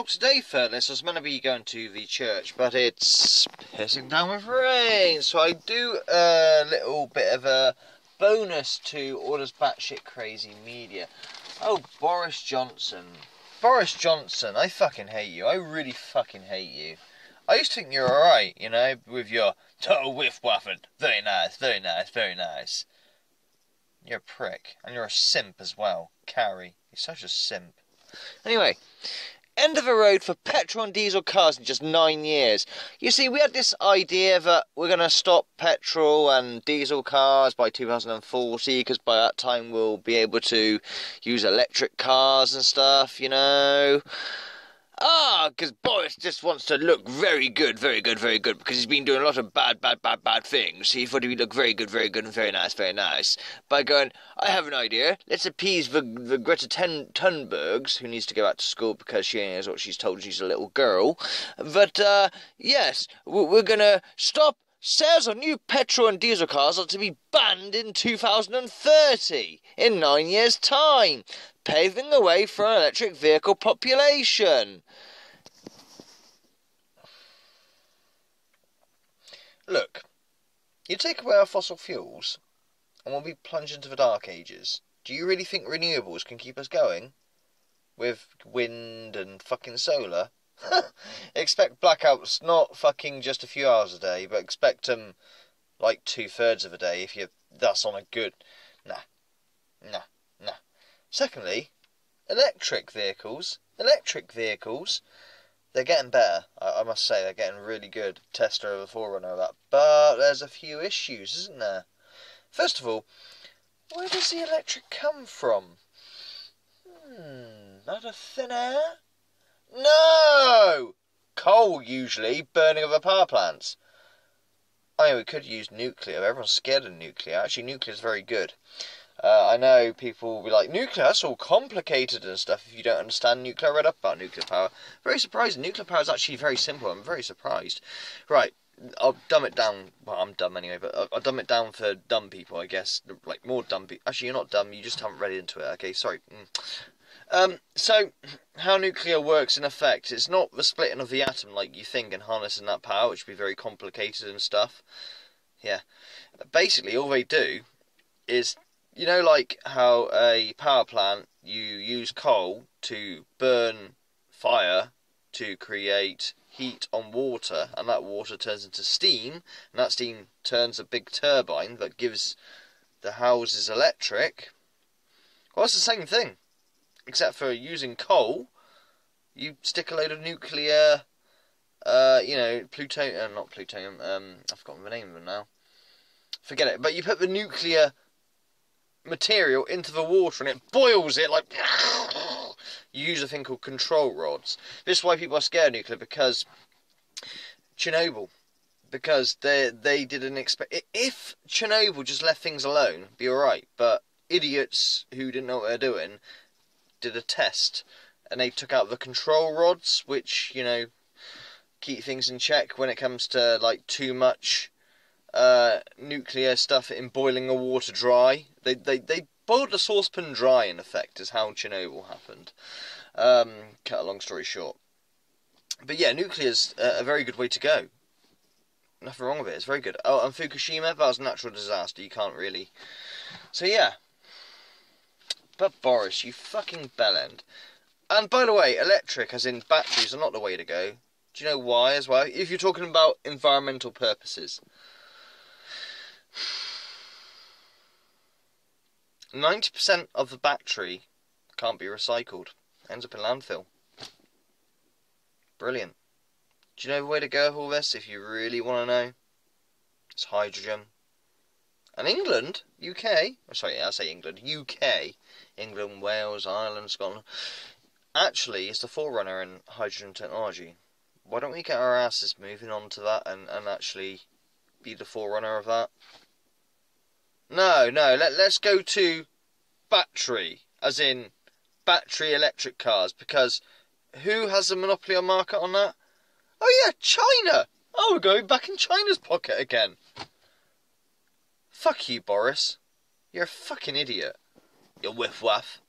Well, today, Furnace, I was meant to be going to the church, but it's pissing down with rain, so I do a little bit of a bonus to all this batshit crazy media. Oh, Boris Johnson. Boris Johnson, I fucking hate you. I really fucking hate you. I used to think you were alright, you know, with your total whiff wafford. Very nice, very nice, very nice. You're a prick, and you're a simp as well. Carrie, you're such a simp. Anyway, end of the road for petrol and diesel cars in just 9 years. You see, we had this idea that we're going to stop petrol and diesel cars by 2040, because by that time we'll be able to use electric cars and stuff, you know. Because Boris just wants to look very good, because he's been doing a lot of bad things. He thought he'd look very good, and very nice, by going, I have an idea, let's appease the Greta Thunbergs, who needs to go back to school because she knows what she's told, she's a little girl. But, yes, we're gonna stop. Sales of new petrol and diesel cars are to be banned in 2030, in 9 years' time, paving the way for an electric vehicle population. Look, you take away our fossil fuels, and we'll be plunged into the dark ages. Do you really think renewables can keep us going? With wind and fucking solar? Expect blackouts, not fucking just a few hours a day, but expect them like 2/3 of a day if you're thus on a good... Nah. Secondly, electric vehicles, they're getting better, I must say, they're getting really good. Tesla over the Forerunner of that, but there's a few issues, isn't there? First of all, where does the electric come from? Out of thin air? No! Coal, usually, burning of the power plants. I mean, we could use nuclear. Everyone's scared of nuclear. Actually, nuclear is very good. I know people will be like, nuclear, that's all complicated and stuff if you don't understand nuclear. I read up about nuclear power. Very surprising. Nuclear power is actually very simple. I'm very surprised. Right, I'll dumb it down. Well, I'm dumb anyway, but I'll dumb it down for dumb people, I guess. Like, more dumb people. Actually, you're not dumb. You just haven't read into it. Okay, sorry. So, how nuclear works in effect, it's not the splitting of the atom like you think and harnessing that power, which would be very complicated and stuff. Yeah. Basically, all they do is, you know, like how a power plant, you use coal to burn fire to create heat on water, and that water turns into steam, and that steam turns a big turbine that gives the houses electric. Well, it's the same thing. Except for using coal, you stick a load of nuclear, you know, not plutonium, I've forgotten the name of them now. Forget it, but you put the nuclear material into the water and it boils it like... You use a thing called control rods. This is why people are scared of nuclear, because Chernobyl. Because they didn't expect... If Chernobyl just left things alone, it'd be alright, but idiots who didn't know what they're doing did a test, and they took out the control rods, which, you know, keep things in check when it comes to, like, too much nuclear stuff in boiling the water dry. They boiled the saucepan dry, in effect, is how Chernobyl happened. Cut a long story short. But yeah, nuclear's a very good way to go. Nothing wrong with it, it's very good. Oh, and Fukushima, that was a natural disaster, you can't really... So yeah. But Boris, you fucking bellend. And by the way, electric, as in batteries, are not the way to go. Do you know why as well? If you're talking about environmental purposes. 90% of the battery can't be recycled. Ends up in landfill. Brilliant. Do you know the way to go with all this, if you really want to know? It's hydrogen. And England, UK, sorry, I say England, UK, England, Wales, Ireland, Scotland, actually is the forerunner in hydrogen technology. Why don't we get our asses moving on to that and actually be the forerunner of that? No, let's go to battery, as in battery electric cars, because who has the monopoly on market on that? Oh yeah, China! Oh, we're going back in China's pocket again. Fuck you, Boris. You're a fucking idiot. You whiff-waff.